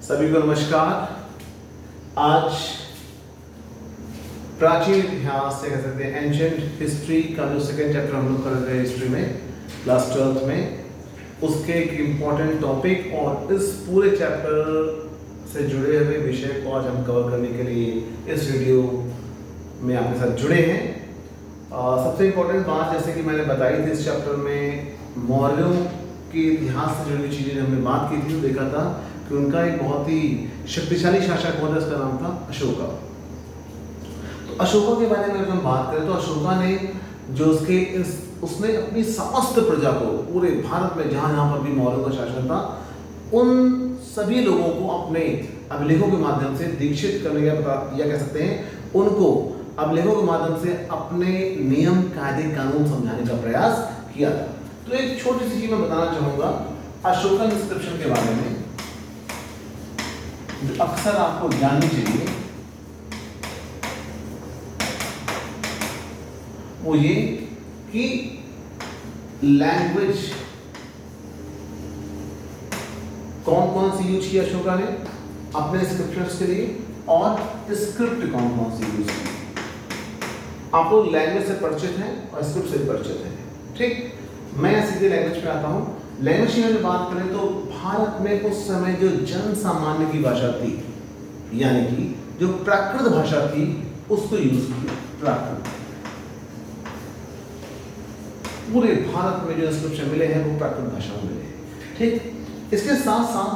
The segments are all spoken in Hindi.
सभी को नमस्कार। आज प्राचीन इतिहास से कह सकते हैं एंशिएंट हिस्ट्री का जो सेकंड चैप्टर हम लोग कर रहे हैं हिस्ट्री में क्लास 12th में, उसके एक इम्पॉर्टेंट टॉपिक और इस पूरे चैप्टर से जुड़े हुए विषय को आज हम कवर करने के लिए इस वीडियो में आपके साथ जुड़े हैं। सबसे इम्पोर्टेंट बात, जैसे कि मैंने बताई थी, इस चैप्टर में मौर्यों के इतिहास से जुड़ी चीज़ें हमने बात की थी, तो देखा था कि उनका एक बहुत ही शक्तिशाली शासक हुआ था, इसका नाम था अशोका। तो अशोका के बारे में अगर हम बात करें तो अशोका ने जो उसने अपनी समस्त प्रजा को, पूरे भारत में जहाँ जहाँ पर भी मौर्यों का शासन था, उन सभी लोगों को अपने अभिलेखों के माध्यम से दीक्षित करने का या कह सकते हैं उनको अभिलेखों के माध्यम से अपने नियम कायदे कानून समझाने का प्रयास किया था। तो एक छोटी सी चीज मैं बताना चाहूंगा अशोकन इंस्क्रिप्शन के बारे में, जो अक्सर आपको जाननी चाहिए, वो ये कि लैंग्वेज कौन कौन सी यूज की अशोका ने अपने इंस्क्रिप्शंस के लिए, और स्क्रिप्ट कौन कौन सी यूज की। आप लोग लैंग्वेज से परिचित हैं और स्क्रिप्ट से परिचित हैं, ठीक। मैं सीधे लैंग्वेज पे आता हूँ। लैंग्वेज की अगर बात करें तो भारत में उस समय जो जन सामान्य की भाषा थी, यानी कि जो प्राकृत भाषा थी, उसको यूज किया। प्राकृत पूरे भारत में जो इंस्क्रिप्शन मिले हैं वो प्राकृत भाषा में मिले हैं, ठीक। इसके साथ साथ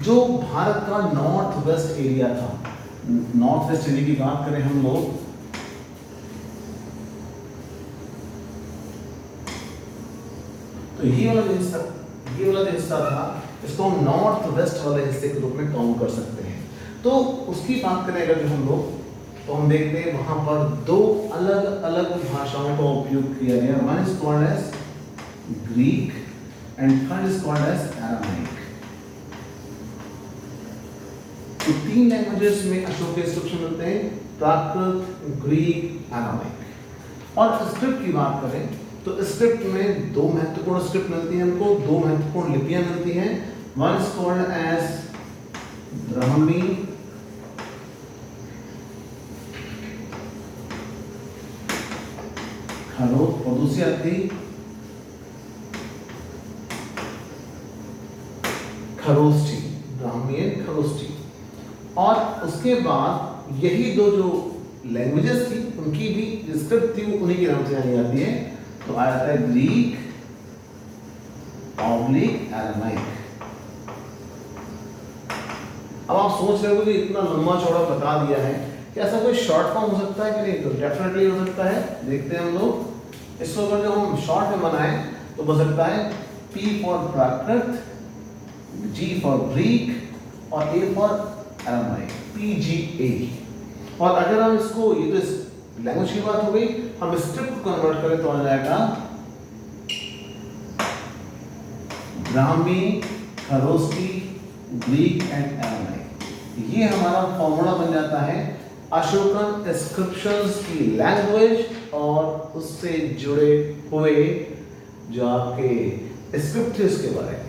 जो भारत का नॉर्थ वेस्ट एरिया था, नॉर्थ वेस्ट एरिया की बात करें हम लोग, तो ये वाला जो हिस्सा था, इसको हम नॉर्थ वेस्ट वाले हिस्से के रूप में काउंट कर सकते हैं। तो उसकी बात करें अगर हम लोग, तो हम देखते हैं वहां पर दो अलग अलग भाषाओं का उपयोग किया गया। One is called as Greek and third is called as Aramaic. तो तीन लैंग्वेजेस में अशोक के इंस्क्रिप्शन मिलते हैं, प्राकृत, ग्रीक, अरामाइक। और स्क्रिप्ट की बात करें तो स्क्रिप्ट में दो महत्वपूर्ण स्क्रिप्ट मिलती हैं हमको, दो महत्वपूर्ण लिपियां मिलती हैं। One is called as Brahmi Kharosthi, और दूसरी आती खरोष्ठी, ब्राह्मी एंड खरोष्ठी। और उसके बाद यही दो जो लैंग्वेजेस थी, उनकी भी स्क्रिप्ट थी, वो उन्हीं के नाम से जानी जाती है। तो आया था ग्रीक ऑब्लिक अरामाइक। अब आप सोच रहे हो कि इतना लंबा चौड़ा बता दिया है, क्या ऐसा कोई शॉर्ट फॉर्म हो सकता है कि नहीं? तो डेफिनेटली हो सकता है। देखते हैं हम लोग इसको, अगर जो हम शॉर्ट में बनाए तो बन सकता है P for Prakrit, G for Greek और A फॉर अरामाइक, PGA। और अगर हम इसको, ये तो लैंग्वेज की बात हो गई, हम स्क्रिप्ट को कन्वर्ट करें तो आ जाएगा Brahmi, Kharosthi, Greek and Aramaic. ये हमारा फॉर्मूला बन जाता है अशोकन इंस्क्रिप्शंस की लैंग्वेज और उससे जुड़े हुए जो आपके स्क्रिप्ट थे उसके बारे में,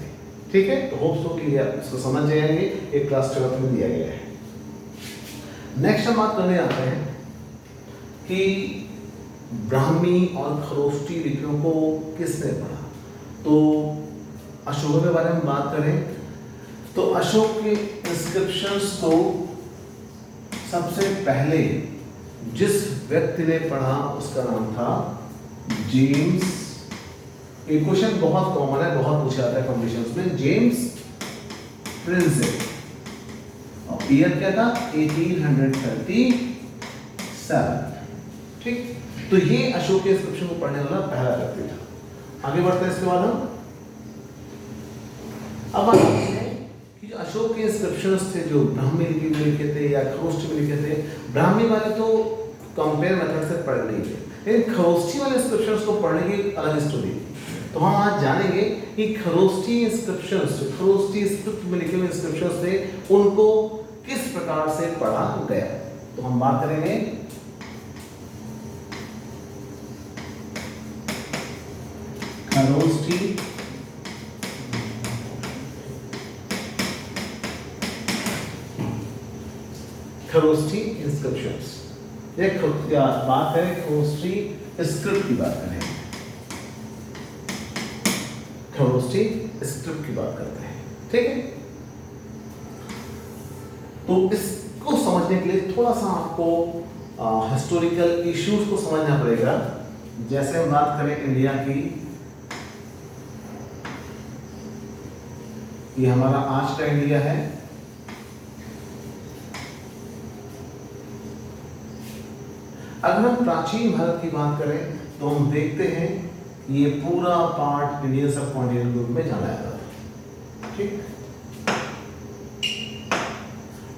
ठीक है। तो होप सो कि आप इसको समझ जाएंगे, एक क्लास 12 में दिया गया है। नेक्स्ट हम बात करने आते हैं कि ब्राह्मी और खरोष्ठी लिपियों को किसने पढ़ा। तो अशोक के बारे में बात करें तो अशोक के इंस्क्रिप्शंस को सबसे पहले जिस व्यक्ति ने पढ़ा उसका नाम था जेम्स। ये क्वेश्चन बहुत कॉमन है, बहुत पूछा जाता है कॉम्पिटिशन्स में। जेम्स प्रिंसेप, और ईयर क्या था? 1837, ठीक। तो ये अशोक के इंस्क्रिप्शन को पढ़ने वाला पहला व्यक्ति था। आगे बढ़ते हैं इसके बाद हम अब बात करते हैं कि जो अशोक के इंस्क्रिप्शंस थे, जो ब्राह्मी लिपि में लिखे थे या खरोष्ठी में लिखे थे, ब्राह्मी वाले तो कंपेयर मेथड से पढ़ नहीं थे, लेकिन खरोष्ठी वाले इंस्क्रिप्शंस को पढ़ने की अलग स्टोरी थी। तो हम आज जानेंगे कि खरोष्ठी इंस्क्रिप्शंस, जो खरोष्ठी स्क्रिप्ट में लिखे हुए इंस्क्रिप्शंस थे, उनको किस प्रकार से पढ़ा गया। तो हम बात करेंगे खरोष्ठी खरोष्ठी इंस्क्रिप्शंस। ये बात है खरोष्ठी स्क्रिप्ट की बात करें, खरोष्ठी स्क्रिप्ट की बात करते हैं, ठीक है। तो इसको समझने के लिए थोड़ा सा आपको हिस्टोरिकल इश्यूज को समझना पड़ेगा। जैसे हम बात करें इंडिया की, ये हमारा आज का इंडिया है। अगर हम प्राचीन भारत की बात करें तो हम देखते हैं ये पूरा पार्ट इंडियन सब कॉन्टिनेंट ग्रुप में जाना जाता था, ठीक।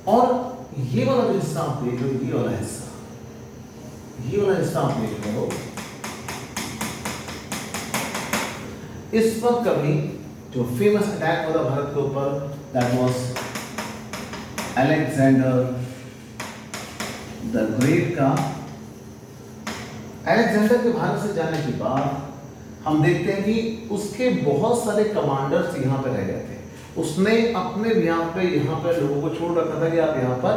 और ये वाला जो हिस्सा आप देख रहे हो, ये वाला हिस्सा आप देख रहे हो, इस पर कभी जो फेमस अटैक हुआ था भारत के ऊपर, that was Alexander the great का। अलेक्जेंडर के भारत से जाने के बाद हम देखते हैं कि उसके बहुत सारे कमांडर्स यहाँ पे रह गए थे। उसने अपने यहाँ पे लोगों को छोड़ रखा था कि आप यहाँ पर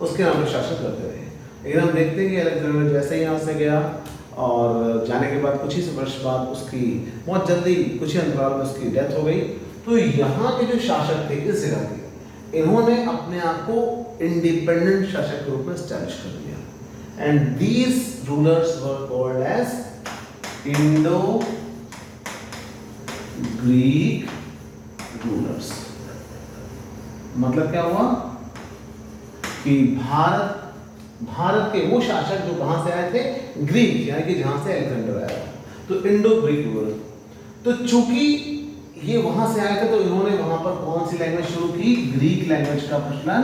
उसके नाम पर शासन करते रहे। लेकिन हम देखते हैं कि अलेक्जेंडर जैसे ही यहाँ से गया और जाने के बाद कुछ ही वर्ष बाद उसकी बहुत जल्दी कुछ ही अंतराल में उसकी डेथ हो गई। तो यहाँ के जो शासक थे इस जगह के, इन्होंने अपने आप को इंडिपेंडेंट शासक के रूप में स्टैब्लिश कर दिया। And these rulers were called as Indo Greek rulers. मतलब क्या हुआ कि भारत के वो शासक जो कहां से आए थे, ग्रीक, यानी कि जहां से अलेक्जेंडर आया था, तो इंडो ग्रीक रूलर। तो चूंकि ये वहां से आए थे तो इन्होंने वहां पर कौन सी लैंग्वेज शुरू की, ग्रीक लैंग्वेज का प्रचलन,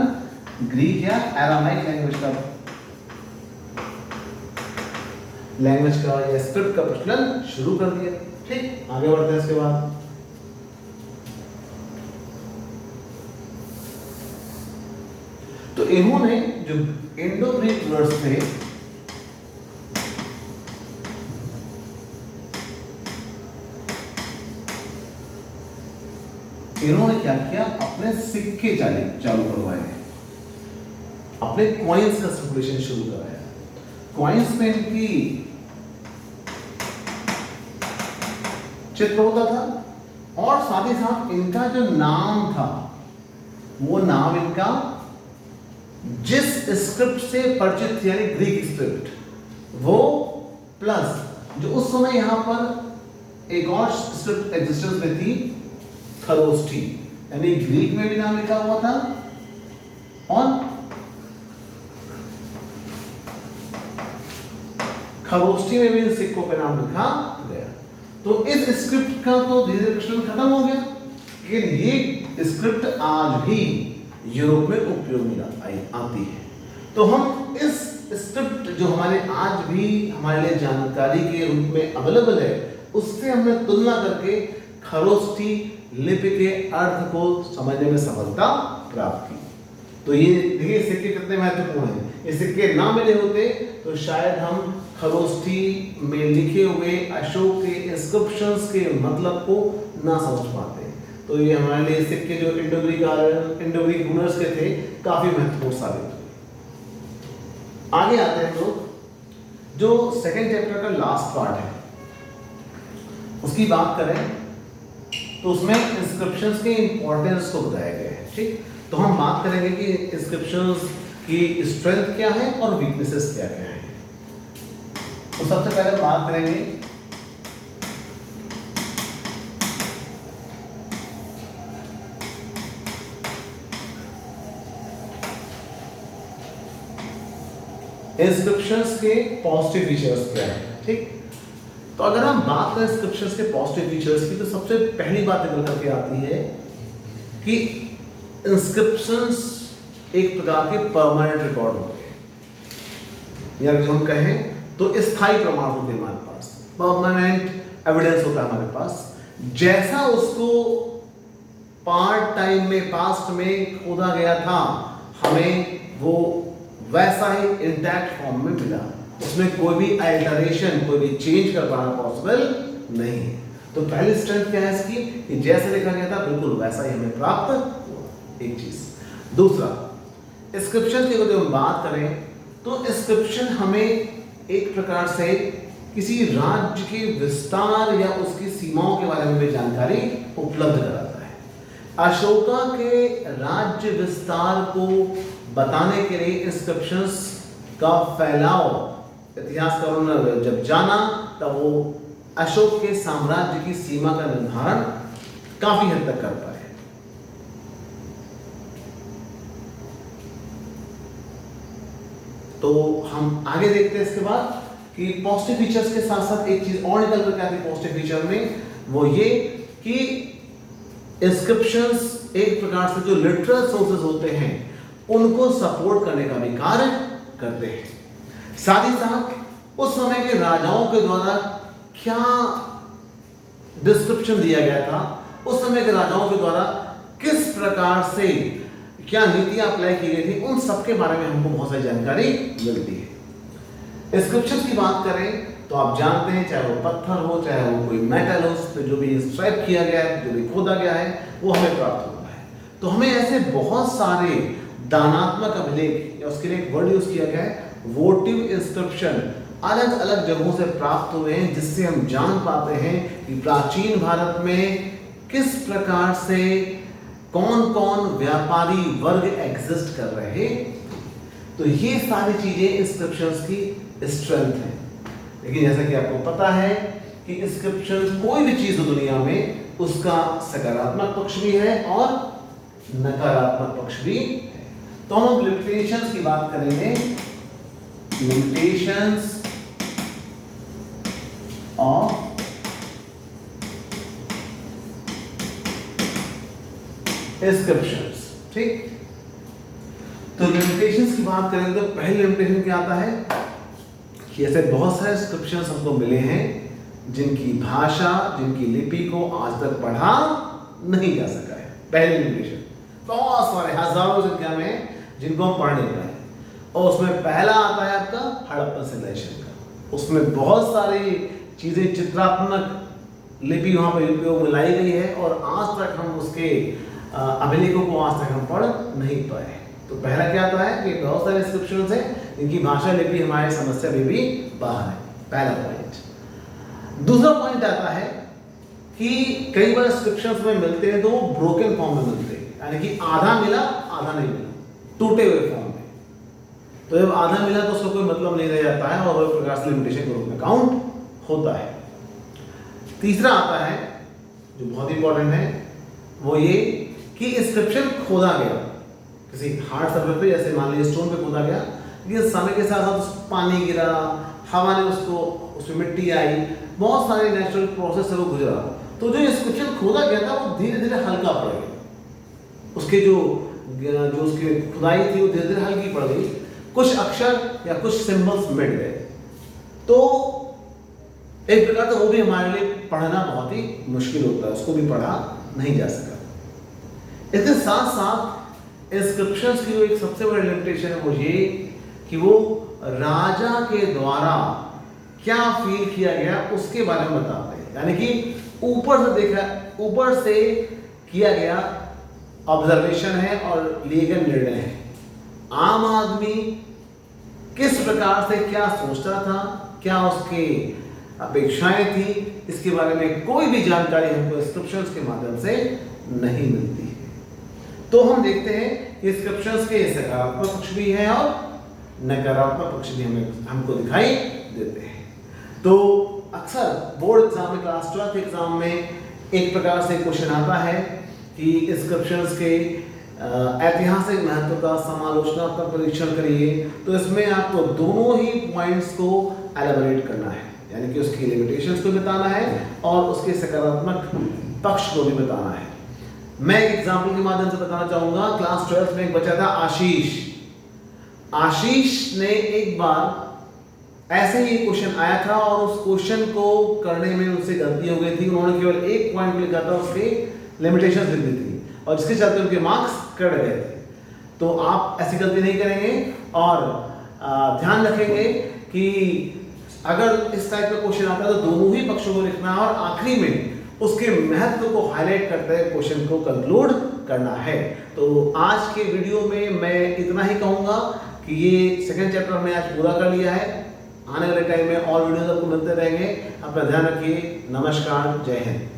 ग्रीक या एरामाइक लैंग्वेज का या स्क्रिप्ट का प्रचलन शुरू कर दिया, ठीक। आगे बढ़ते हैं इसके बाद। तो इन्होंने जो इंडो ग्रीक रूलर्स थे, इन्होंने क्या किया, अपने सिक्के चालू करवाए, अपने कॉइन्स का सर्कुलेशन शुरू कराया। कॉइन्स में इनकी चित्र होता था और साथ ही साथ इनका जो नाम था वो नाम इनका जिस स्क्रिप्ट से परिचित थी, यानी ग्रीक स्क्रिप्ट, वो प्लस जो उस समय यहां पर एक और स्क्रिप्ट एग्जिस्टेंस में थी, खरोष्ठी, यानी ग्रीक में भी नाम लिखा हुआ था और खरोष्ठी में भी इन सिक्कों पे नाम लिखा गया। तो इस स्क्रिप्ट का तो धीरे धीरे खत्म हो गया, लेकिन ये स्क्रिप्ट आज भी यूरोप में उपयोग में आती है। तो हम इस स्क्रिप्ट जो हमारे आज भी हमारे लिए जानकारी के रूप में अवेलेबल है, उससे हमने तुलना करके खरोष्ठी लिपि के अर्थ को समझने में सफलता प्राप्त की। तो ये देखिए सिक्के कितने महत्वपूर्ण हैं। ये सिक्के ना मिले होते तो शायद हम खरोष्ठी में लिखे हुए अशोक के इंस्क्रिप्शंस के मतलब को ना समझ पाते। तो ये हमारे लिए सिक्के जो इंडो ग्रीक रूलर्स के थे काफी महत्वपूर्ण साबित हुए। आगे आते हैं लोग, जो सेकंड चैप्टर का लास्ट पार्ट है उसकी बात करें तो उसमें इंस्क्रिप्शंस के इंपॉर्टेंस को बताया गया है, ठीक। तो हम बात करेंगे कि इंस्क्रिप्शंस की स्ट्रेंथ क्या है और वीकनेसेस क्या क्या है। तो सबसे पहले बात करेंगे इंस्क्रिप्शंस के पॉजिटिव फीचर्स क्या है, ठीक। तो अगर हम बात करें इंस्क्रिप्शंस के पॉजिटिव फीचर्स की, तो सबसे पहली बात निकल करके आती है कि इंस्क्रिप्शंस एक प्रकार के परमानेंट रिकॉर्ड होते हैं, या जो हम कहें तो स्थायी प्रमाण होते हैं हमारे पास, परमानेंट एविडेंस होता है हमारे पास। जैसा उसको पार्ट टाइम में पास्ट में खोदा गया था, हमें वो वैसा ही इंटैक्ट फॉर्म में मिला, उसमें कोई भी अल्टरेशन, कोई भी चेंज कर पाना पॉसिबल नहीं है। तो पहली स्ट्रेंथ क्या है इसकी, कि जैसे लिखा गया था बिल्कुल वैसा ही हमें प्राप्त हुआ, एक चीज। दूसरा, इंस्क्रिप्शन की अगर हम बात करें तो इंस्क्रिप्शन हमें एक प्रकार से किसी राज्य के विस्तार या उसकी सीमाओं के बारे में भी जानकारी उपलब्ध कराता है। अशोका के राज्य विस्तार को बताने के लिए इंस्क्रिप्शंस का फैलाव इतिहासकारों ने जब जाना तब वो अशोक के साम्राज्य की सीमा का निर्धारण काफी हद तक कर पाए। तो हम आगे देखते हैं इसके बाद कि पॉजिटिव फीचर्स के साथ साथ एक चीज और निकल कर आती है पॉजिटिव फीचर में, वो ये कि इंस्क्रिप्शंस एक प्रकार से जो लिटरल सोर्सेज होते हैं उनको सपोर्ट करने का भी कार्य करते हैं। साथ ही साथ उस समय के राजाओं के द्वारा क्या डिस्क्रिप्शन दिया गया था, उस समय के राजाओं के द्वारा किस प्रकार से क्या नीतियां अप्लाई की गई थी, उन सब के बारे में हमको बहुत सारी जानकारी मिलती है। इंस्क्रिप्शंस की बात करें तो आप जानते हैं चाहे वो पत्थर हो चाहे वो कोई मेटल हो, उस पर जो भी इंस्क्राइब किया गया है, जो भी खोदा गया है, वो हमें प्राप्त होता है। तो हमें ऐसे बहुत सारे दानात्मक अभिलेख या उसके लिए एक वर्ड यूज किया गया है वोटिव इंस्क्रिप्शन अलग अलग जगहों से प्राप्त हुए हैं, जिससे हम जान पाते हैं कि प्राचीन भारत में किस प्रकार से कौन कौन व्यापारी वर्ग एग्जिस्ट कर रहे। तो ये सारी चीजें इंस्क्रिप्शंस की स्ट्रेंथ है। लेकिन जैसा कि आपको पता है कि इंस्क्रिप्शन कोई भी चीज हो दुनिया में उसका सकारात्मक पक्ष भी है और नकारात्मक पक्ष भी है। तो हम लिमिटेशंस की बात करेंगे। लिमिटेशंस ऑफ इंस्क्रिप्शंस, ठीक। तो लिमिटेशंस की बात करें तो पहली लिमिटेशन क्या आता है कि ऐसे बहुत सारे इंस्क्रिप्शंस हमको मिले हैं जिनकी भाषा, जिनकी लिपि को आज तक पढ़ा नहीं जा सका है। पहली लिमिटेशन, बहुत सारे हजारों संख्या में जिनको हम पढ़ नहीं पाए। और उसमें पहला आता है आपका हड़प्पन सिविलाइजेशन का। उसमें बहुत सारी चीजें चित्रात्मक लिपि वहां पर उपयोग में लाई गई है और आज तक हम उसके अभिलेखों को आज तक हम पढ़ नहीं पाए। तो पहला क्या आता है कि बहुत सारे इंस्क्रिप्शंस हैं जिनकी भाषा लिपि हमारी समस्या में भी बाहर है, पहला पॉइंट। दूसरा पॉइंट आता है कि कई बार इंस्क्रिप्शंस में मिलते हैं तो वो ब्रोकन फॉर्म में मिलते हैं, यानी कि आधा मिला आधा नहीं मिला, टूटे हुए फॉर्म में। तो जब आधा मिला तो उसका कोई मतलब नहीं रह जाता है और वो प्रकार से लिमिटेशन के रूप में काउंट होता है। तीसरा आता है जो बहुत इंपॉर्टेंट है, वो ये कि इंस्क्रिप्शन खोदा गया किसी हार्ड सरफेस पे, जैसे मान लीजिए स्टोन पे खोदा गया, लेकिन समय के साथ साथ पानी गिरा, हवा ने उसमें मिट्टी आई, बहुत सारे नेचुरल प्रोसेस से वो गुजरा, तो जो इंस्क्रिप्शन खोदा गया था वो धीरे धीरे हल्का पड़ गया। उसके जो उसकी खुदाई थी वो धीरे धीरे हल्की पड़ गई, कुछ अक्षर या कुछ सिंबल्स मिट गए। तो एक प्रकार से वो भी हमारे लिए पढ़ना बहुत ही मुश्किल होता है, उसको भी पढ़ा नहीं जा सका। इसके साथ साथ इंस्क्रिप्शंस की जो एक सबसे बड़ी लिमिटेशन है वो ये कि वो राजा के द्वारा क्या फील किया गया उसके बारे में बताते हैं, यानी कि ऊपर से किया गया ऑब्जर्वेशन है और लिए गए निर्णय है। आम आदमी किस प्रकार से क्या सोचता था, क्या उसके अपेक्षाएं थी, इसके बारे में कोई भी जानकारी हमको इंस्क्रिप्शंस के माध्यम से नहीं मिलती है। तो हम देखते हैं कि इंस्क्रिप्शंस के सकारात्मक पक्ष भी हैं और नकारात्मक पक्ष भी हमको दिखाई देते हैं। तो अक्सर बोर्ड एग्जाम में, क्लास 12 एग्जाम में एक प्रकार से क्वेश्चन आता है कि इंस्क्रिप्शंस के ऐतिहासिक महत्व का समालोचनात्मक परीक्षण करिए। तो इसमें आपको दोनों ही पॉइंट्स को एलैबोरेट करना है, यानी कि उसकी लिमिटेशंस को बताना है और उसके सकारात्मक पक्ष को भी बताना है। मैं एक एग्जांपल के माध्यम से बताना चाहूंगा। क्लास 12 में एक बच्चा था आशीष ने एक बार ऐसे ही क्वेश्चन आया था और उस क्वेश्चन को करने में उनसे गलती हो गई थी। उन्होंने केवल एक पॉइंट लिखा था, उसके लिमिटेशंस लिख दी थी और जिसके चलते उनके मार्क्स कट गए थे। तो आप ऐसी गलती नहीं करेंगे और ध्यान रखेंगे कि अगर इस टाइप का क्वेश्चन आता है तो दोनों ही पक्षों को लिखना है और आखिरी में उसके महत्व को हाईलाइट करते हुए क्वेश्चन को कंक्लूड करना है। तो आज के वीडियो में मैं इतना ही कहूँगा कि ये सेकंड चैप्टर हमने आज पूरा कर लिया है। आने वाले टाइम में और वीडियोज आपको मिलते रहेंगे। अपना ध्यान रखिए। नमस्कार, जय हिंद।